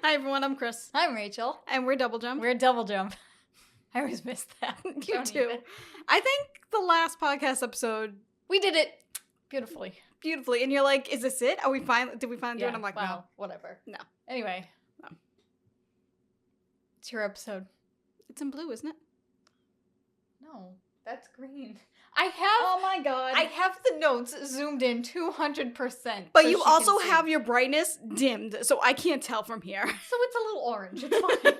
Hi everyone, I'm Kris. I'm Rachel. And we're Double Jump. We're Double Jump. I always miss that. You too. I think the last podcast episode... We did it beautifully. Beautifully. And you're like, is this it? Did we finally do it? I'm like, well, no. Whatever. No. Anyway. No. It's your episode. It's in blue, isn't it? No, that's green. Oh my god. I have the notes zoomed in 200%. But so you also have your brightness dimmed, so I can't tell from here. So it's a little orange. It's fine.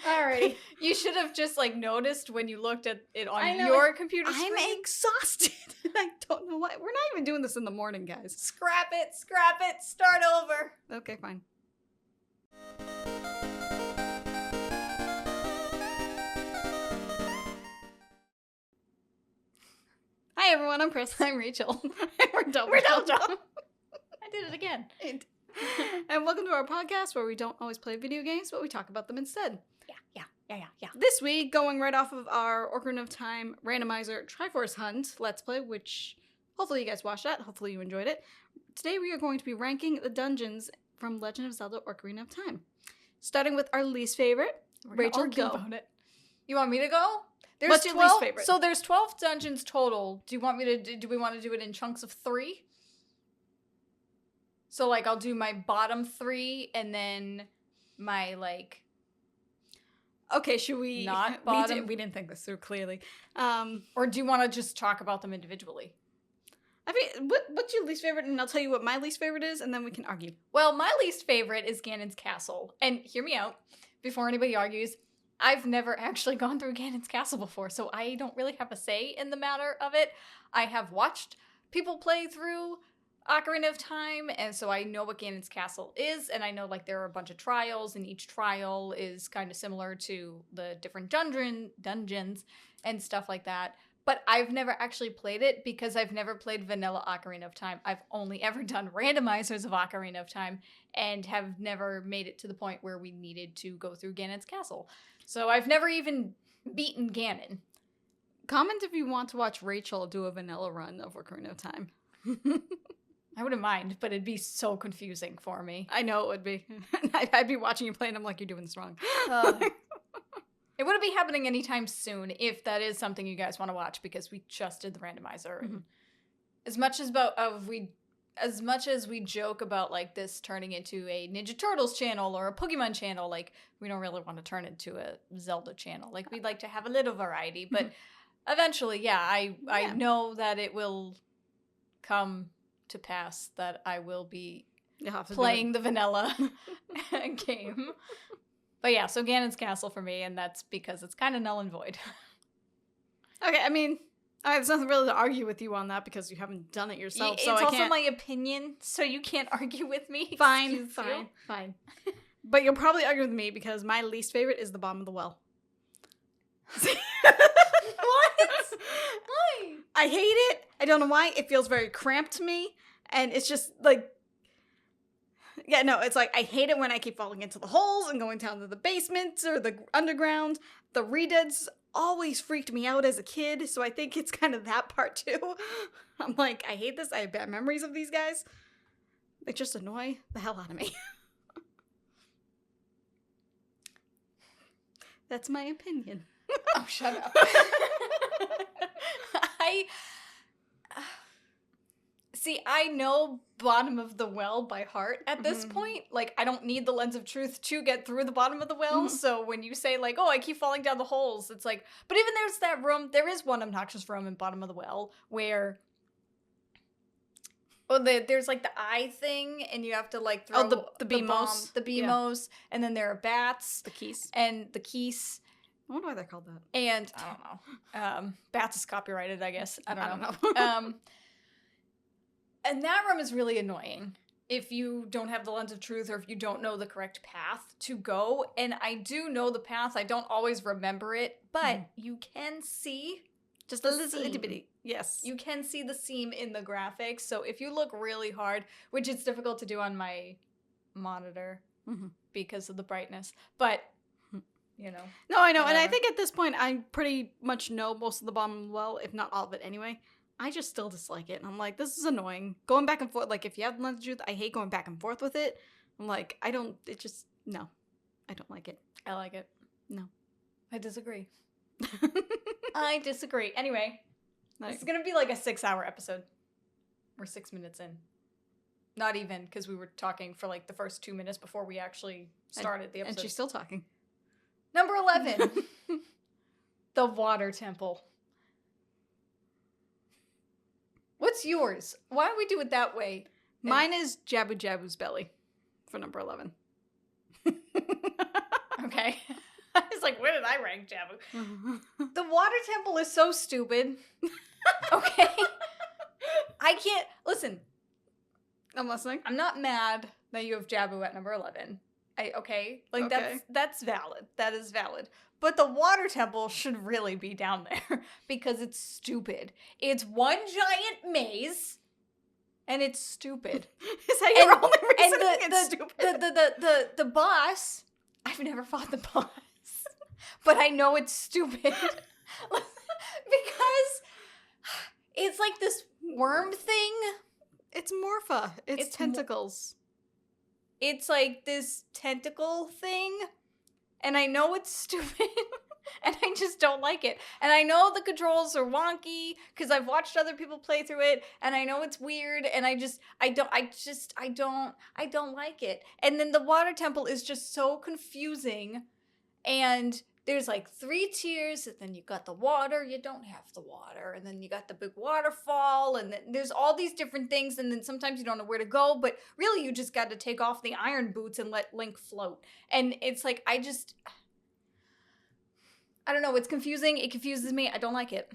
Alrighty. You should have just noticed when you looked at it on your computer screen. I'm exhausted. I don't know why. We're not even doing this in the morning, guys. Scrap it, start over. Okay, fine. Hi everyone, I'm Kris. I'm Rachel. We're Double Jump. I did it again. And welcome to our podcast where we don't always play video games, but we talk about them instead. Yeah. This week, going right off of our Ocarina of Time randomizer Triforce Hunt Let's Play, which hopefully you guys watched that. Hopefully you enjoyed it. Today we are going to be ranking the dungeons from Legend of Zelda Ocarina of Time. Starting with our least favorite. Rachel, go. About it. You want me to go? What's your least favorite? So there's 12 dungeons total. Do we want to do it in chunks of 3? So I'll do my bottom 3 and then my Okay, should we not bottom? We didn't think this through clearly. Or do you want to just talk about them individually? I mean, what's your least favorite? And I'll tell you what my least favorite is, and then we can argue. Well, my least favorite is Ganon's Castle. And hear me out before anybody argues. I've never actually gone through Ganon's Castle before, so I don't really have a say in the matter of it. I have watched people play through Ocarina of Time, and so I know what Ganon's Castle is, and I know there are a bunch of trials, and each trial is kind of similar to the different dungeons and stuff like that. But I've never actually played it because I've never played vanilla Ocarina of Time. I've only ever done randomizers of Ocarina of Time and have never made it to the point where we needed to go through Ganon's Castle. So I've never even beaten Ganon. Comment if you want to watch Rachel do a vanilla run of Ocarina of Time. I wouldn't mind, but it'd be so confusing for me. I know it would be. I'd be watching you play and I'm like, you're doing this wrong. It wouldn't be happening anytime soon if that is something you guys want to watch because we just did the randomizer. Mm-hmm. As much as we joke about this turning into a Ninja Turtles channel or a Pokemon channel, we don't really want to turn it into a Zelda channel. We'd like to have a little variety, but eventually, I know that it will come to pass that I will be playing the vanilla game. But yeah, so Ganon's Castle for me, and that's because it's kind of null and void. Okay, I mean, there's nothing really to argue with you on that because you haven't done it yourself. It's also my opinion, so you can't argue with me. Fine. But you'll probably argue with me because my least favorite is the bottom of the well. What? Why? I hate it. I don't know why. It feels very cramped to me, and it's just it's I hate it when I keep falling into the holes and going down to the basement or the underground. The redeads always freaked me out as a kid, so I think it's kind of that part too. I'm I hate this. I have bad memories of these guys. They just annoy the hell out of me. That's my opinion. Oh, shut up. I know bottom of the well by heart at this point. I don't need the lens of truth to get through the bottom of the well. So when you say oh, I keep falling down the holes, it's but even there's that room, there is one obnoxious room in bottom of the well where there's the eye thing and you have to throw the Beamos. The Beamos, and then there are bats. The keys. And the keys. I wonder why they're called that. And I don't know. Bats is copyrighted, I guess. I don't know. And that room is really annoying if you don't have the lens of truth or if you don't know the correct path to go. And I do know the path. I don't always remember it, but you can see just a little itty bitty. Yes. You can see the seam in the graphics. So if you look really hard, which it's difficult to do on my monitor because of the brightness, but No, I know. Whatever. And I think at this point, I pretty much know most of the bottom well, if not all of it anyway. I just still dislike it. And I'm this is annoying. Going back and forth, if you have the lens of truth, I hate going back and forth with it. I'm like, I don't like it. I like it. No. I disagree. I disagree. Anyway, Like, it's gonna be like a 6-hour episode. We're 6 minutes in. Not even, because we were talking for like the first 2 minutes before we actually started the episode. and she's still talking. Number 11. The Water Temple. What's yours? Why don't we do it that way? Mine is Jabu Jabu's belly for number 11. Okay. I was like, where did I rank Jabu? The Water Temple is so stupid. Okay? I can't... Listen, I'm listening. I'm not mad that you have Jabu at number 11. Okay? Like, Okay. that's valid. That is valid. But the Water Temple should really be down there because it's stupid. It's one giant maze, and it's stupid. Is that your only reason it's stupid? The boss, I've never fought the boss, but I know it's stupid because it's like this worm thing. It's Morpha. It's tentacles. It's like this tentacle thing, and I know it's stupid, and I just don't like it. And I know the controls are wonky because I've watched other people play through it, and I know it's weird, and I don't like it. And then the Water Temple is just so confusing, and there's like 3 tiers, and then you got the water, you don't have the water, and then you got the big waterfall, and then there's all these different things, and then sometimes you don't know where to go, but really you just got to take off the iron boots and let Link float. And it's like, I don't know, it's confusing, it confuses me, I don't like it.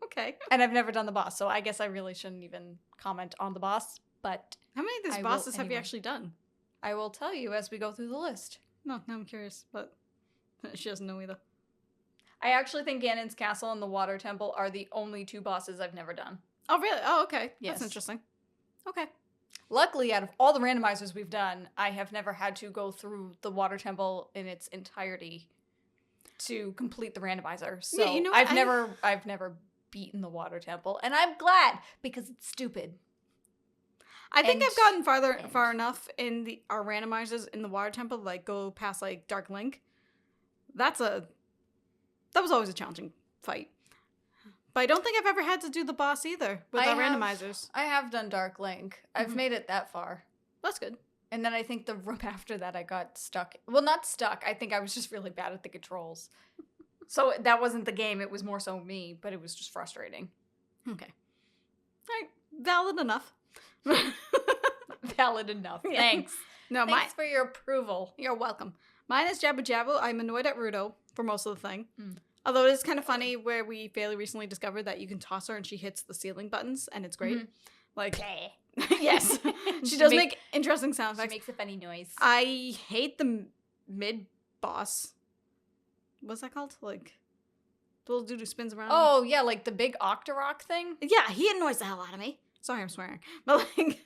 Okay. And I've never done the boss, so I guess I really shouldn't even comment on the boss, but How many of these I bosses will have you anyway. actually done? I will tell you as we go through the list. No, I'm curious, but she doesn't know either. I actually think Ganon's Castle and the Water Temple are the only 2 bosses I've never done. Oh, really? Oh, okay. Yes. That's interesting. Okay. Luckily, out of all the randomizers we've done, I have never had to go through the Water Temple in its entirety to complete the randomizer. So Yeah, you know what? I've never beaten the Water Temple, and I'm glad because it's stupid. I think And- I've gotten far enough in our randomizers in the Water Temple, like go past like Dark Link. That was always a challenging fight. But I don't think I've ever had to do the boss either with our randomizers. I have done Dark Link. I've Mhm. made it that far. That's good. And then I think the room after that I got stuck. Well, not stuck. I think I was just really bad at the controls. So that wasn't the game. It was more so me, but it was just frustrating. Okay. All right. Valid enough. Valid enough. Yeah. Thanks. No, Thanks for your approval. You're welcome. Mine is Jabu Jabu. I'm annoyed at Ruto for most of the thing. Mm. Although it is kind of funny where we fairly recently discovered that you can toss her and she hits the ceiling buttons and it's great. Mhm. Like, yes. She does make interesting sound She effects. makes a funny noise. I hate the mid boss. What's that called? Like, the little dude who spins around. Oh, yeah, like the big Octorok thing? Yeah, he annoys the hell out of me. Sorry, I'm swearing. But, like,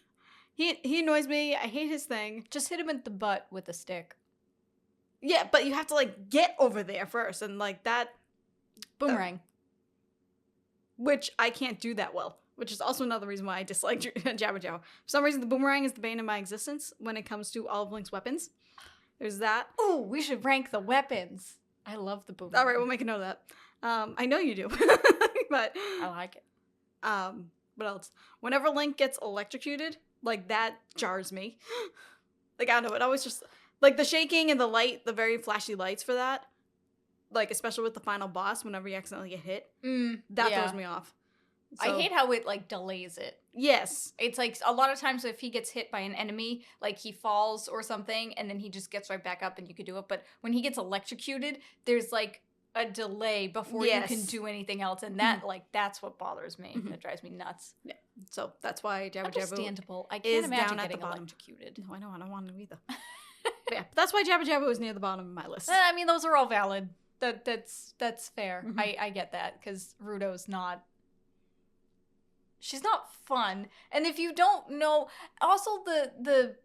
he annoys me. I hate his thing. Just hit him in the butt with a stick. Yeah, but you have to, like, get over there first. And, like, that... Boomerang. Which I can't do that well. Which is also another reason why I dislike Jabu Jabu. For some reason, the boomerang is the bane of my existence when it comes to all of Link's weapons. There's that. Ooh, we should rank the weapons. I love the boomerang. All right, we'll make a note of that. I know you do. But... I like it. What else? Whenever Link gets electrocuted, like, that jars me. Like, I don't know, it always just... Like, the shaking and the light, the very flashy lights for that, like, especially with the final boss, whenever you accidentally get hit, that yeah. throws me off. I So- hate how it, like, delays it. Yes. It's like a lot of times if he gets hit by an enemy, like he falls or something, and then he just gets right back up and you could do it. But when he gets electrocuted, there's like a delay before Yes. you can do anything else. And that, like, that's what bothers me. Mhm. That drives me nuts. So that's why Jabu Jabu Understandable. I is can't imagine down at the getting bottom. electrocuted. No, I know, I don't want to either. But yeah, that's why Jabu Jabu is near the bottom of my list. I mean, those are all valid. That's fair. Mhm. I get that because Ruto's not. She's not fun, and if you don't know, also the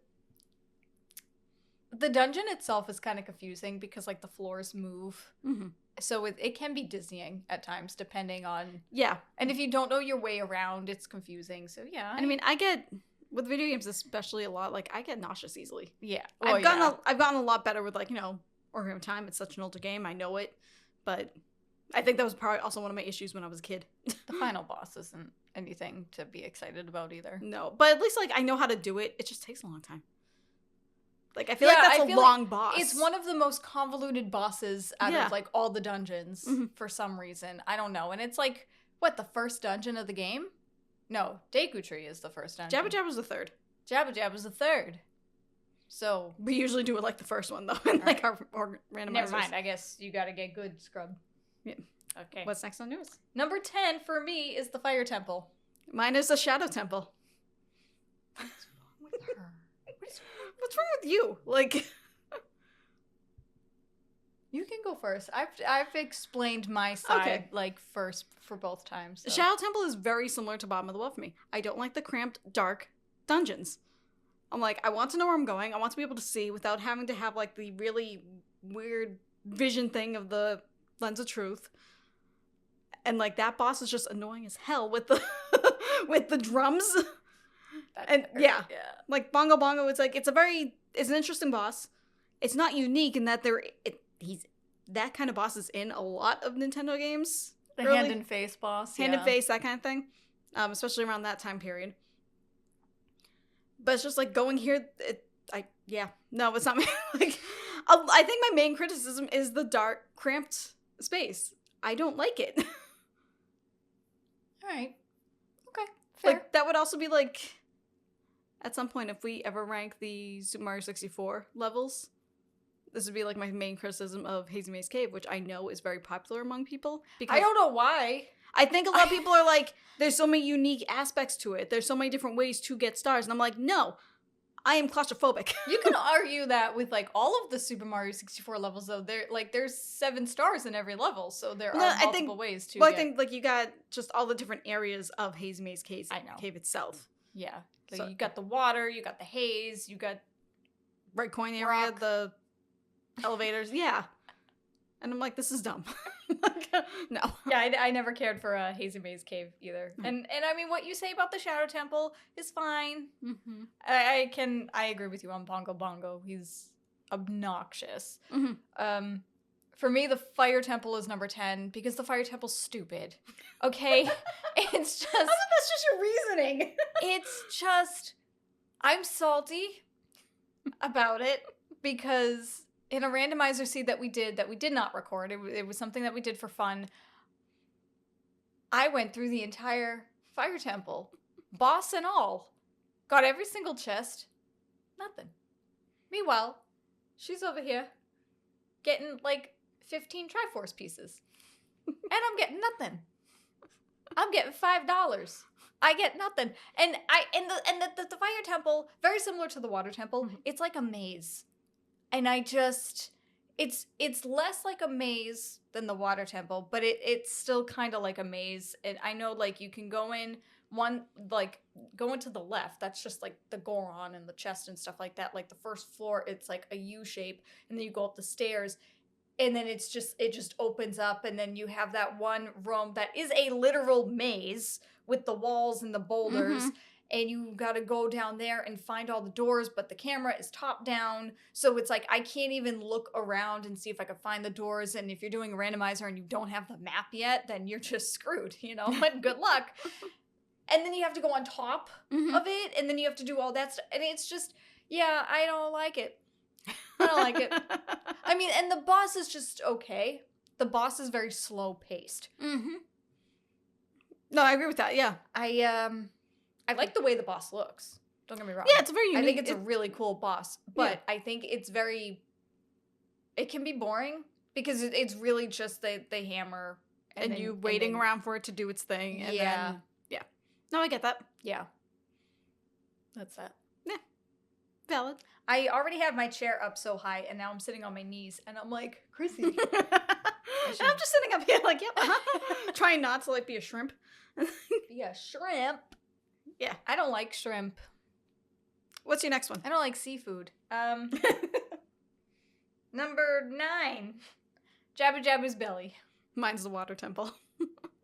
dungeon itself is kind of confusing because like the floors move, Mhm. so it can be dizzying at times depending on. Yeah. And if you don't know your way around, it's confusing. So yeah, And I mean, I get With video games, especially a lot, like, I get nauseous easily. Yeah. I've gotten a lot better with, like, Ocarina of Time. It's such an older game. I know it. But I think that was probably also one of my issues when I was a kid. The final boss isn't anything to be excited about either. No. But at least, like, I know how to do it. It just takes a long time. Like, I feel like that's a long boss. It's one of the most convoluted bosses out of, like, all the dungeons for some reason. I don't know. And it's, like, what, the first dungeon of the game? No, Deku Tree is the first dungeon. Jabba Jabba's the third. Jabba Jabba's the third. So. We usually do it like the first one, though, in, like, our randomizers. Never mind. I guess you gotta get good, scrub. Yeah. Okay. What's next on yours? Number 10 for me is the Fire Temple. Mine is the Shadow Temple. What's wrong with her? What's wrong with you? Like, you can go first. I've explained my side like first for both times. So. Shadow Temple is very similar to Bottom of the Well for me. I don't like the cramped, dark dungeons. I'm like, I want to know where I'm going. I want to be able to see without having to have like the really weird vision thing of the Lens of Truth. And like that boss is just annoying as hell with the with the drums. And yeah, like Bongo Bongo, it's like it's an interesting boss. It's not unique in that he's that kind of boss is in a lot of Nintendo games. The hand and face boss, hand and face, that kind of thing, especially around that time period. But it's just like going here. No, it's not me. Like, I think my main criticism is the dark, cramped space. I don't like it. All right. Okay. Fair. Like that would also be like. At some point, if we ever rank the Super Mario 64 levels, this would be like my main criticism of Hazy Maze Cave, which I know is very popular among people. Because I don't know why. I think a lot of people are like, there's so many unique aspects to it. There's so many different ways to get stars. And I'm like, no, I am claustrophobic. You can argue that with like all of the Super Mario 64 levels, though. There's 7 stars in every level, so there are multiple ways to. Well, I think like you got just all the different areas of Hazy Maze Cave itself. Yeah. So you got the water, you got the haze, you got Red Coin area, the elevators, yeah. And I'm like, this is dumb. No. Yeah, I never cared for a Hazy Maze Cave either. Mm-hmm. And I mean, what you say about the Shadow Temple is fine. Mm-hmm. I agree with you on Bongo Bongo. He's obnoxious. Mm-hmm. For me, the Fire Temple is number 10 because the Fire Temple's stupid. Okay? It's just... I think that's just your reasoning. It's just... I'm salty about it because in a randomizer seed that we did not record, it was something that we did for fun, I went through the entire Fire Temple, boss and all, got every single chest, nothing. Meanwhile, she's over here getting, like... 15 Triforce pieces. And I'm getting nothing. I'm getting $5. I get nothing. And the Fire Temple, very similar to the Water Temple, it's like a maze. And I just it's less like a maze than the Water Temple, but it's still kind of like a maze. And I know like you can go in going to the left, that's just like the Goron and the chest and stuff like that. Like the first floor, it's like a U shape, and then you go up the stairs. And then it just opens up, and then you have that one room that is a literal maze with the walls and the boulders, and you gotta go down there and find all the doors, but the camera is top down, so it's like I can't even look around and see if I can find the doors, and if you're doing a randomizer and you don't have the map yet, then you're just screwed, but good luck. And then you have to go on top of it, and then you have to do all that stuff, and it's just, yeah, I don't like it. I don't like it. I mean, and the boss is just okay. The boss is very slow paced. Mm-hmm. No, I agree with that. Yeah, I like the way the boss looks. Don't get me wrong. Yeah, it's very unique. I think it's a really cool boss, but I think it's very. It can be boring because it's really just the hammer and you waiting around for it to do its thing. And then, yeah. No, I get that. Yeah. That's that. Yeah. Valid. I already have my chair up so high, and now I'm sitting on my knees, and I'm like, Chrissy. I'm just sitting up here like, yep, trying not to, like, be a shrimp. Be a shrimp? Yeah. I don't like shrimp. What's your next one? I don't like seafood. Number 9. Jabba Jabba's belly. Mine's the Water Temple.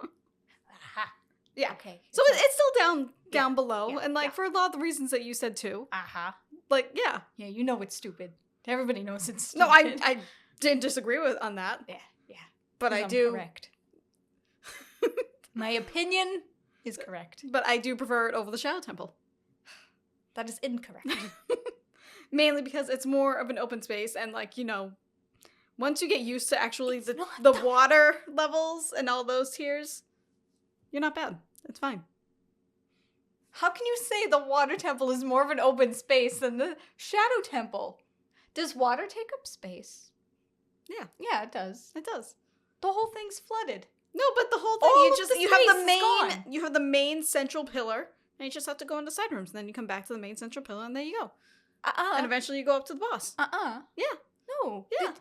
Aha. Yeah. Okay. So it's still down below, yeah, and like yeah. for a lot of the reasons that you said too. Uh-huh. Like, yeah. Yeah, you know it's stupid. Everybody knows it's No, stupid. I didn't disagree on that. Yeah. But 'Cause I I'm do. correct. My opinion is correct. But I do prefer it over the Shadow Temple. That is incorrect. Mainly because it's more of an open space, and like, once you get used to actually It's the not the the- water levels and all those tiers, you're not bad. It's fine. How can you say the water temple is more of an open space than the shadow temple? Does water take up space? Yeah. Yeah, it does. It does. The whole thing's flooded. No, but the whole thing All you of just the you have space the is main gone. you have the main central pillar, and you just have to go into side rooms, and then you come back to the main central pillar, and there you go. And eventually you go up to the boss. Yeah. No. Yeah.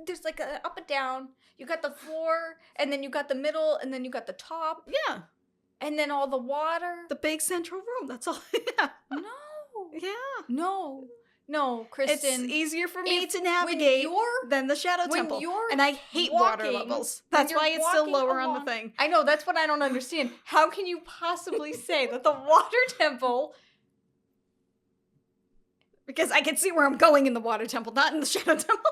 There's like a up and down. You got the floor, and then you got the middle, and then you got the top, Yeah. and then all the water. The big central room. That's all. Yeah. No. Yeah. No, Kristen. It's easier for me if- to when navigate you're- than the Shadow when Temple. you're And I hate water walking- levels. when That's you're why it's still walking lower on along- the thing. I know, that's what I don't understand. How can you possibly say that the water temple... Because I can see where I'm going in the water temple, not in the Shadow Temple.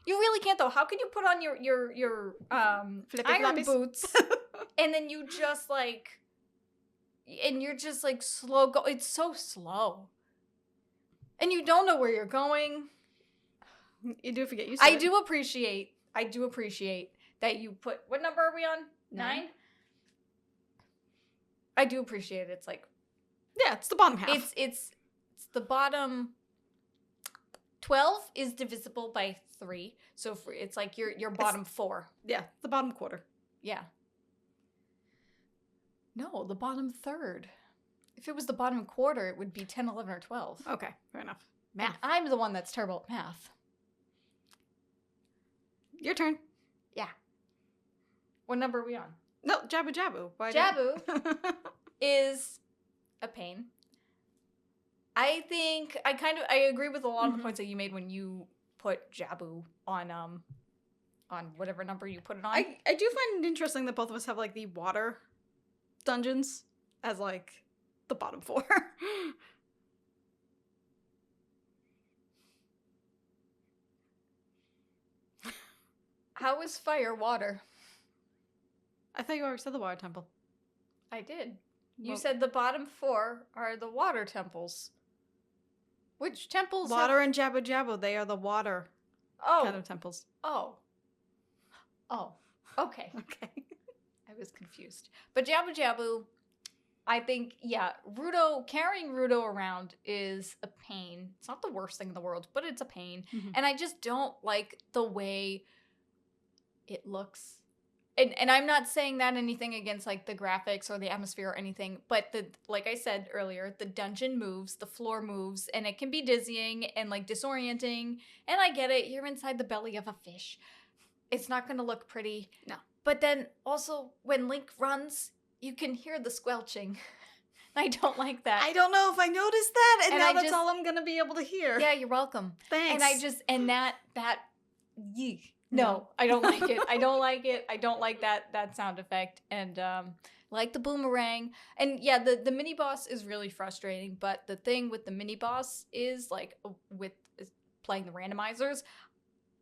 You really can't, though. How can you put on your Flippy iron floppies? boots and then you just like... And you're just like slow go. It's so slow. And you don't know where you're going. You do forget used to I it. do appreciate that you put... What number are we on? 9? I do appreciate it. It's like... Yeah, it's the bottom half. It's the bottom 12 is divisible by 3. So it's like your bottom 4. Yeah, the bottom quarter. Yeah. No, the bottom third. If it was the bottom quarter, it would be 10, 11, or 12. Okay, fair enough. And Math. I'm the one that's terrible at math. Your turn. What number are we on? No, Jabu Jabu. Why Jabu is a pain. I think I agree with a lot of the points that you made when you put Jabu on whatever number you put it on. I do find it interesting that both of us have like the water dungeons as like the bottom 4. How is fire water? I thought you already said the water temple. I did. You Well- said the bottom 4 are the water temples. Which temples? Water and Jabu Jabu, they are the water kind of temples. Oh. Okay. Okay. I was confused. But Jabu Jabu, I think, yeah, carrying Rudo around is a pain. It's not the worst thing in the world, but it's a pain. Mhm. And I just don't like the way it looks. And I'm not saying that anything against like the graphics or the atmosphere or anything, but like I said earlier, the dungeon moves, the floor moves, and it can be dizzying and like disorienting. And I get it, you're inside the belly of a fish. It's not gonna look pretty. No. But then also when Link runs, you can hear the squelching. I don't like that. I don't know if I noticed that, and And now I that's just- all I'm gonna be able to hear. Yeah, you're welcome. Thanks. And that yeek. No, I don't like it. I don't like it. I don't like that sound effect. And like the boomerang. And yeah, the mini boss is really frustrating, but the thing with the mini boss is like is playing the randomizers,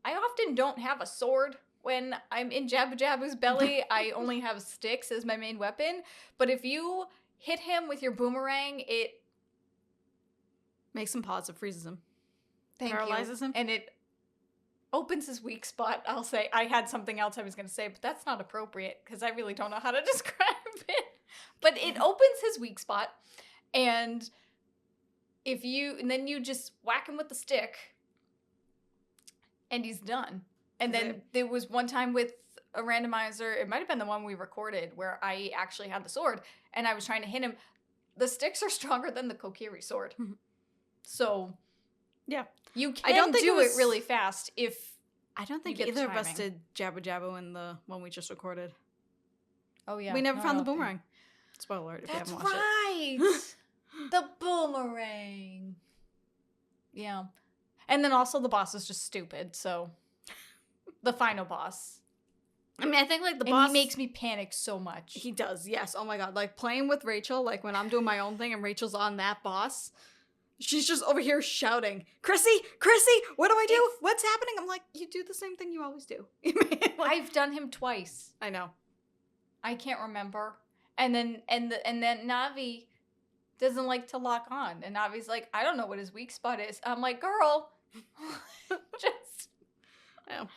I often don't have a sword when I'm in Jabu Jabu's belly. I only have sticks as my main weapon. But if you hit him with your boomerang, it makes him pause, it freezes him. thank Paralyzes you. him? And it opens his weak spot. I'll say I had something else I was going to say, but that's not appropriate because I really don't know how to describe it. But it opens his weak spot, and then you just whack him with the stick, and he's done. And then there was one time with a randomizer, it might have been the one we recorded, where I actually had the sword, and I was trying to hit him. The sticks are stronger than the Kokiri sword. So, yeah. You I don't can think do it it was- really fast if... I don't think get the either of us timing. did Jabu Jabu in the one we just recorded. Oh, yeah. We never No, found I the don't think- boomerang. Spoiler alert if That's you haven't watched right! The boomerang. Yeah. And then also the boss is just stupid, so... The final boss. I mean, I think like the And boss he makes me panic so much. He does, yes. Oh my god. Like playing with Rachel, like when I'm doing my own thing and Rachel's on that boss, she's just over here shouting, Chrissy, what do I do? What's happening? I'm like, you do the same thing you always do. Like, I've done him twice. I know. I can't remember. And then Navi doesn't like to lock on. And Navi's like, I don't know what his weak spot is. I'm like, girl, just. I know.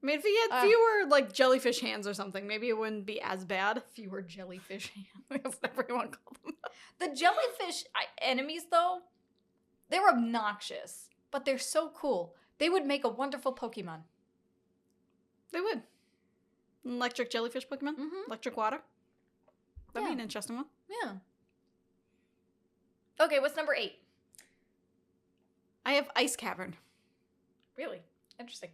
I mean, if he had fewer, like, jellyfish hands or something, maybe it wouldn't be as bad. Fewer jellyfish hands. That's whatever you want to call them. The jellyfish enemies, though, they're obnoxious, but they're so cool. They would make a wonderful Pokemon. They would. Electric jellyfish Pokemon? Mm-hmm. Electric water? That'd be an interesting one. Yeah. Okay, what's number 8? I have Ice Cavern. Really? Interesting.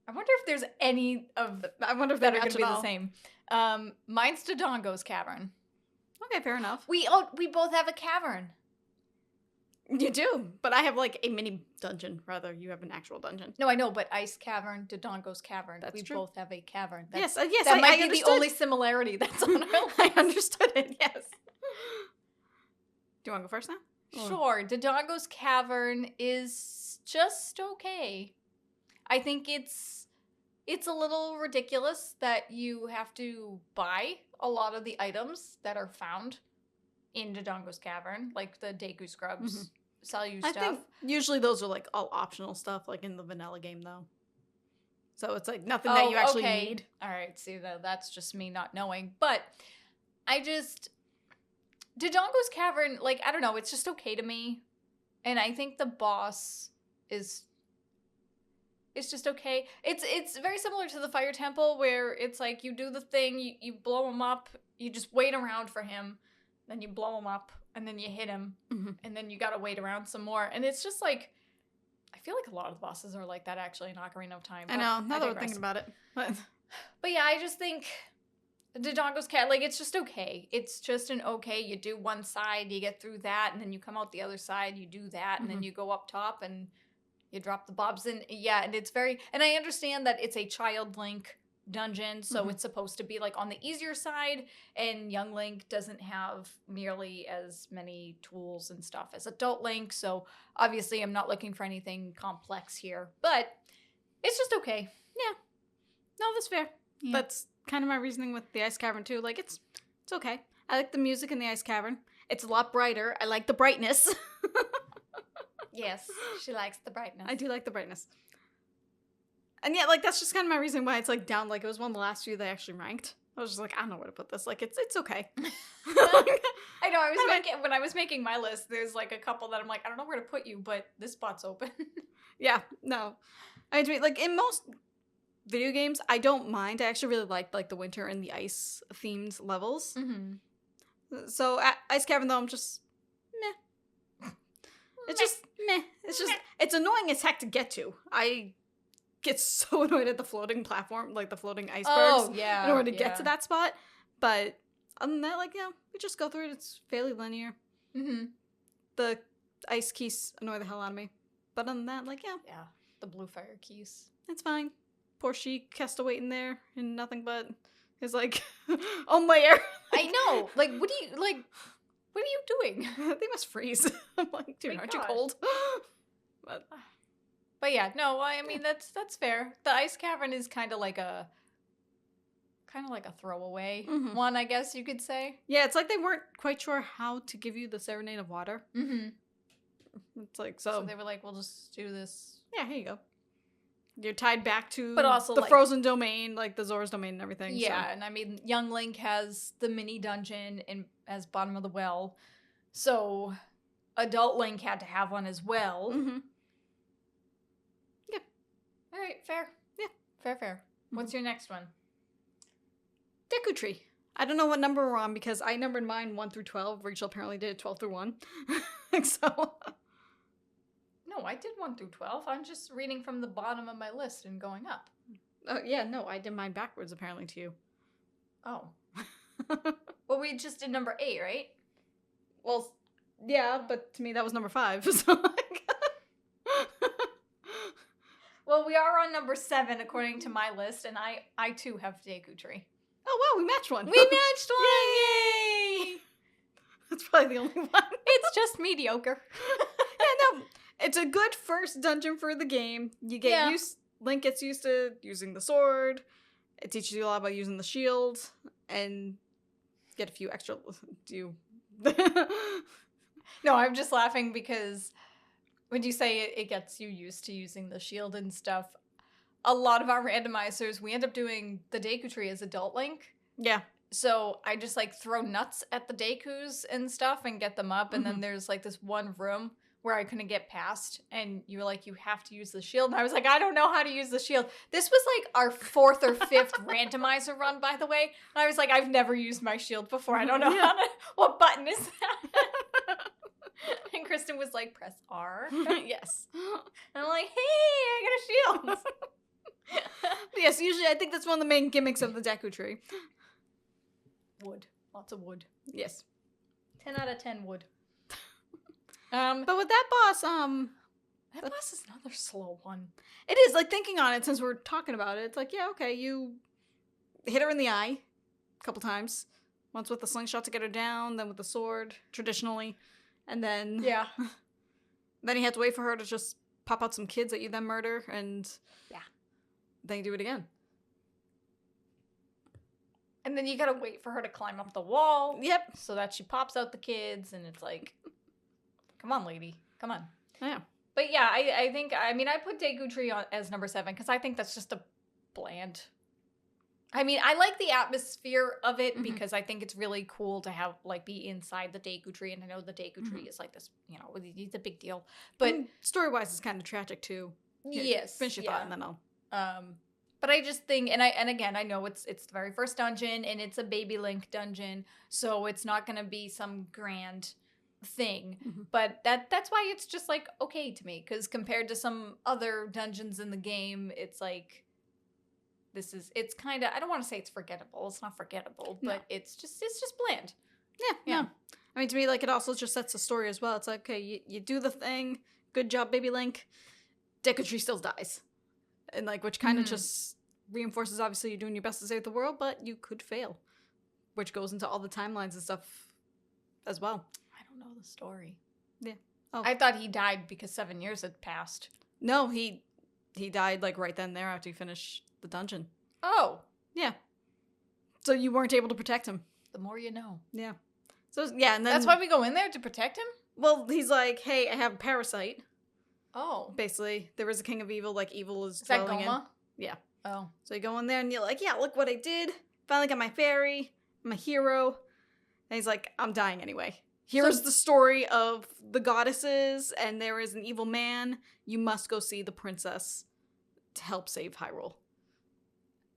I wonder if there's any of I wonder if that they are going match to be at the all. same. Mine's Dodongo's cavern. Okay, fair enough. We both have a cavern. You do, but I have like a mini dungeon. Rather, you have an actual dungeon. No, I know, but Ice Cavern, Dodongo's cavern. That's we true. both have a cavern. Yes, That I might be understood. the only similarity that's on our list. I understood it. Yes. Do you want to go first now? Or- Sure, Dodongo's cavern is just okay. I think it's a little ridiculous that you have to buy a lot of the items that are found in Dodongo's cavern, like the Deku scrubs, Salyu I stuff. think usually those are like all optional stuff, like in the vanilla game, though. So it's like nothing that you actually need. All right, see, that's just me not knowing. But Dodongo's cavern, like, I don't know, it's just okay to me. And I think the boss is just okay. It's very similar to the Fire Temple, where it's like you do the thing, you blow him up, you just wait around for him, then you blow him up, and then you hit him, and then you gotta wait around some more. And it's just like, I feel like a lot of the bosses are like that actually in Ocarina of Time. I know, now that we're thinking about it. But yeah, I just think Dodongo's cat, like, it's just okay. It's just an okay. You do one side, you get through that, and then you come out the other side, you do that, and then you go up top and you drop the bobs in. Yeah, and it's very, and I understand that it's a child Link dungeon, so it's supposed to be like on the easier side, and young Link doesn't have nearly as many tools and stuff as adult Link, so obviously I'm not looking for anything complex here, but it's just okay. Yeah. No, that's fair. Yeah. That's kind of my reasoning with the Ice Cavern, too. Like, it's okay. I like the music in the Ice Cavern. It's a lot brighter. I like the brightness. Yes, she likes the brightness. I do like the brightness. And yeah, like, that's just kind of my reason why it's, like, down. Like, it was one of the last few they actually ranked. I was just like, I don't know where to put this. Like, it's okay. I know, when I was making my list, there's, like, a couple that I'm like, I don't know where to put you, but this spot's open. Yeah, no. I mean, like, in most video games, I don't mind. I actually really like the winter and the ice themed levels. So at Ice Cavern, though, I'm just meh. It's just meh. It's just it's annoying as heck to get to. I get so annoyed at the floating platform, like the floating icebergs. Oh, yeah. In order to get to that spot, but other than that, like, yeah, we just go through it. It's fairly linear. The ice keys annoy the hell out of me, but other than that, like, yeah, The blue fire keys. it's fine. Poor Sheik has to wait in there and nothing but his, like, own layer. I know. Like, what are you doing? They must freeze. I'm like, dude, My aren't gosh. you cold? But yeah, no, I mean, that's fair. The ice cavern is kind of like a throwaway one, I guess you could say. Yeah, it's like they weren't quite sure how to give you the Serenade of Water. It's like, So so they were like, we'll just do this. yeah, here you go. You're tied back to But also, the like, frozen domain, like the Zora's domain and everything. Yeah, and I mean, young Link has the mini dungeon as bottom of the well. So adult Link had to have one as well. So. Yeah. All right, fair. Yeah. Fair. What's your next one? Deku Tree. I don't know what number we're on because I numbered mine 1 through 12. Rachel apparently did 12 through 1. So. No, I did 1 through 12. I'm just reading from the bottom of my list and going up. Yeah, no, I did mine backwards apparently to you. Oh. Well, we just did number 8, right? Well, yeah, but to me that was number 5. So like. Well, So we are on number 7 according to my list, and I too have Deku Tree. Oh wow, we matched one. We matched one! Yay! That's probably the only one. It's just mediocre. Yeah, no, it's a good first dungeon for the game. You get used. Link gets used to using the sword. It teaches you a lot about using the shield, and get a few extra. No, I'm just laughing because when you say it gets you used to using the shield and stuff, a lot of our randomizers, we end up doing the Deku Tree as adult Link. Yeah. So I just like throw nuts at the Dekus and stuff and get them up. And then there's like this one room where I couldn't get past. And you were like, you have to use the shield. And I was like, I don't know how to use the shield. This was like our 4th or 5th randomizer run, by the way. And I was like, I've never used my shield before. I don't know what button is that? And Kristen was like, press R. Yes. And I'm like, hey, I got a shield. Yes, usually I think that's one of the main gimmicks of the Deku Tree. Wood. Lots of wood. Yes. 10 out of 10 wood. But with that boss, that boss is another slow one. It is, like, thinking on it since we're talking about it, it's like, yeah, okay, you hit her in the eye a couple times. Once with the slingshot to get her down, then with the sword, traditionally. And then... Yeah. Then you have to wait for her to just pop out some kids that you then murder, and... Yeah. Then you do it again. And then you gotta wait for her to climb up the wall. Yep. So that she pops out the kids, and it's like, come on, lady. Come on. Yeah. But yeah, I think, I mean, I put Deku Tree on as number 7, because I think that's just a bland... I mean, I like the atmosphere of it, because I think it's really cool to have, like, be inside the Deku Tree, and I know the Deku Tree is like this, you know, it's a big deal. But story-wise, it's kind of tragic, too. Yes. Finish your thought, and then I'll... But I just think, and again, I know it's the very first dungeon, and it's a Baby Link dungeon, so it's not gonna be some grand thing. But that's why it's just like okay to me, because compared to some other dungeons in the game, it's like it's kind of, I don't want to say it's forgettable. It's not forgettable, but it's just bland. Yeah. No. I mean, to me, like, it also just sets the story as well. It's like, okay, you do the thing. Good job, Baby Link. Deku Tree still dies. And, like, which kind of just reinforces, obviously, you're doing your best to save the world, but you could fail. Which goes into all the timelines and stuff as well. I don't know the story. Yeah. Oh. I thought he died because 7 years had passed. No, he died, like, right then and there after you finish the dungeon. Oh. Yeah. So you weren't able to protect him. The more you know. Yeah. So, yeah, and then... That's why we go in there, to protect him? Well, he's like, hey, I have a parasite. Oh. Basically, there is a king of evil, like, evil is that dwelling Goma? in. Yeah. Oh. So you go in there and you're like, yeah, look what I did. Finally got my fairy. I'm a hero. And he's like, I'm dying anyway. Here's the story of the goddesses, and there is an evil man. You must go see the princess to help save Hyrule.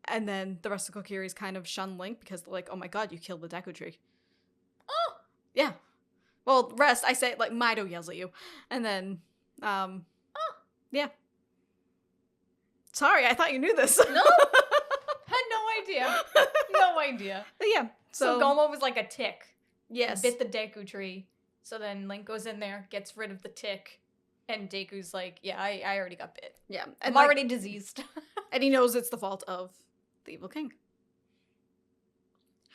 And then the rest of Kokiri's kind of shun Link because they're like, oh my god, you killed the Deku Tree. Oh! Yeah. Well, the rest, I say, like, Mido yells at you. And then, yeah. Sorry, I thought you knew this. No! Had no idea. No idea. But yeah. So Goma was like a tick. Yes. Bit the Deku Tree. So then Link goes in there, gets rid of the tick, and Deku's like, yeah, I already got bit. Yeah. I'm already diseased. And he knows it's the fault of the evil king.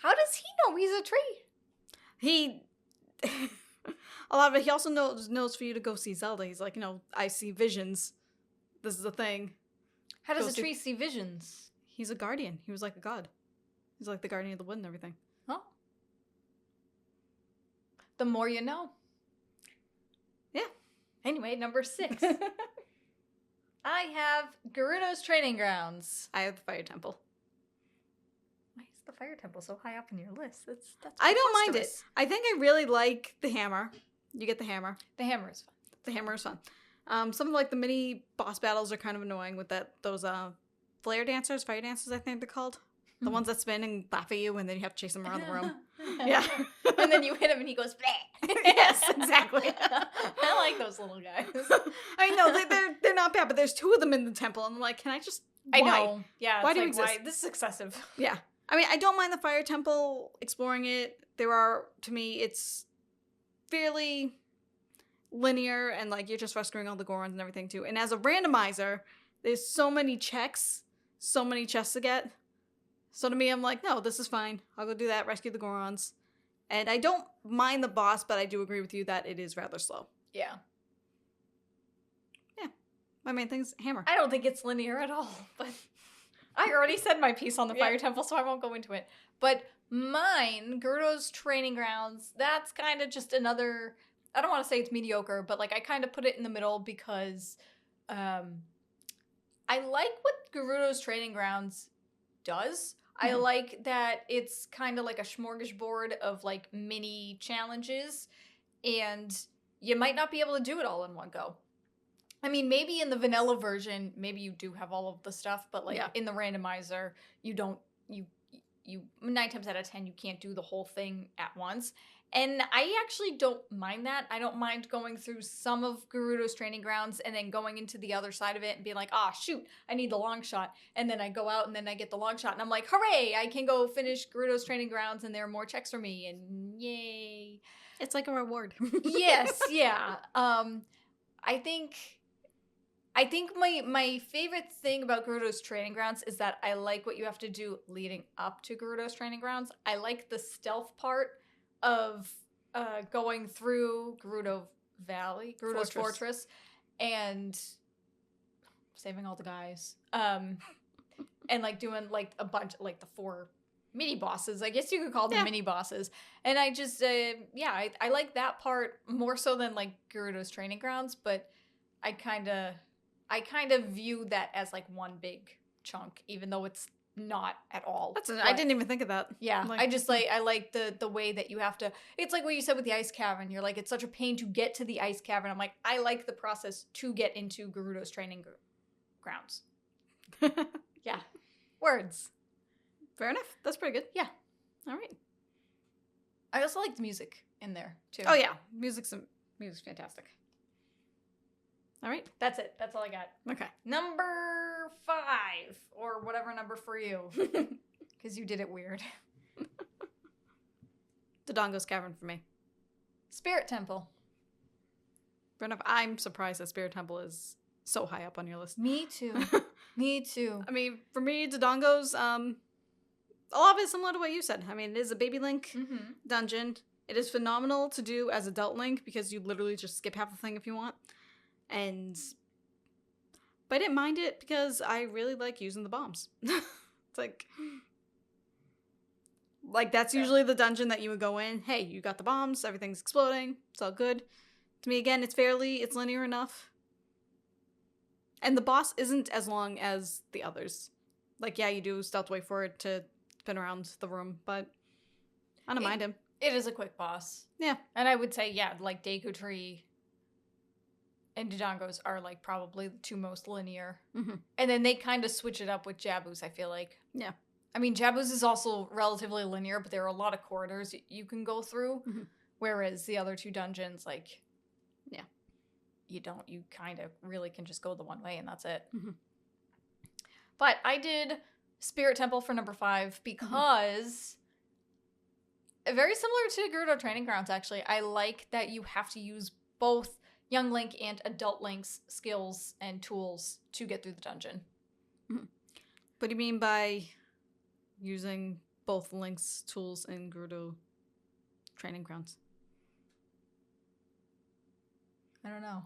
How does he know he's a tree? He... a lot of it, he also knows for you to go see Zelda. He's like, I see visions. This is a thing. How does a tree see visions? He's a guardian. He was like a god. He's like the guardian of the wood and everything. Oh. The more you know. Yeah. Anyway, number 6. I have Gerudo's Training Grounds. I have the Fire Temple. Why is the Fire Temple so high up in your list? That's I don't mind it. I think I really like the hammer. You get the hammer. The hammer is fun. The hammer is fun. Some of, like, the mini boss battles are kind of annoying with those fire dancers, I think they're called. The ones that spin and laugh at you, and then you have to chase them around the room. Yeah. And then you hit him and he goes, bleh. Yes, exactly. I like those little guys. I know, they're not bad, but there's 2 of them in the temple, and I'm like, can I just... Why? I know. Yeah, why do you exist? Why? This is excessive. Yeah. I mean, I don't mind the Fire Temple, exploring it. To me, it's fairly linear, and, like, you're just rescuing all the Gorons and everything, too. And as a randomizer, There's so many checks, so many chests to get. So to me, I'm like, no, this is fine. I'll go do that, rescue the Gorons. And I don't mind the boss, but I do agree with you that it is rather slow. Yeah. Yeah. My main thing's hammer. I don't think it's linear at all, but I already said my piece on the Fire Temple, so I won't go into it. But mine, Gerudo's Training Grounds, that's kind of just another, I don't want to say it's mediocre, but like I kind of put it in the middle because I like what Gerudo's Training Grounds does. I like that it's kind of like a smorgasbord of like mini challenges, and you might not be able to do it all in one go. I mean, maybe in the vanilla version, maybe you do have all of the stuff, but like in the randomizer, you don't, you 9 times out of 10, you can't do the whole thing at once. And I actually don't mind that. I don't mind going through some of Gerudo's Training Grounds and then going into the other side of it and being like, ah, shoot, I need the long shot. And then I go out and then I get the long shot and I'm like, hooray, I can go finish Gerudo's Training Grounds and there are more checks for me and yay. It's like a reward. Yes, yeah. I think my favorite thing about Gerudo's Training Grounds is that I like what you have to do leading up to Gerudo's Training Grounds. I like the stealth part of going through Gerudo's Fortress, and saving all the guys. And like doing like a bunch, like the 4 mini bosses. I guess you could call them mini bosses. And I just, I like that part more so than like Gerudo's Training Grounds, but I kind of view that as like one big chunk, even though it's not at all. I didn't even think of that. Yeah, like, I like the way that you have to. It's like what you said with the ice cavern. You're like, it's such a pain to get to the ice cavern. I'm like, I like the process to get into Gerudo's Training Grounds. Yeah, words. Fair enough. That's pretty good. Yeah. All right. I also like the music in there too. Oh yeah, music's fantastic. All right. That's it. That's all I got. Okay. Number 5, or whatever number for you, because you did it weird. Dodongo's Cavern for me. Spirit Temple. Fair enough. I'm surprised that Spirit Temple is so high up on your list. Me too. Me too. I mean, for me, Dodongo's, a lot of it is similar to what you said. I mean, it is a Baby Link dungeon. It is phenomenal to do as Adult Link because you literally just skip half the thing if you want. But I didn't mind it because I really like using the bombs. It's like that's usually the dungeon that you would go in. Hey, you got the bombs, everything's exploding, it's all good. To me, again, it's linear enough. And the boss isn't as long as the others. Like, yeah, you do stealth wait for it to spin around the room, but I don't mind him. It is a quick boss. Yeah. And I would say, yeah, like Deku Tree and Dodongo's are like probably the 2 most linear. Mm-hmm. And then they kind of switch it up with Jabu's, I feel like. Yeah. I mean, Jabu's is also relatively linear, but there are a lot of corridors you can go through. Mm-hmm. Whereas the other 2 dungeons, like, yeah, you kind of really can just go the one way and that's it. Mm-hmm. But I did Spirit Temple for number 5 because very similar to Gerudo Training Grounds, actually. I like that you have to use both Young Link and Adult Link's skills and tools to get through the dungeon. Mm-hmm. What do you mean by using both Link's tools in Gerudo Training Grounds? I don't know.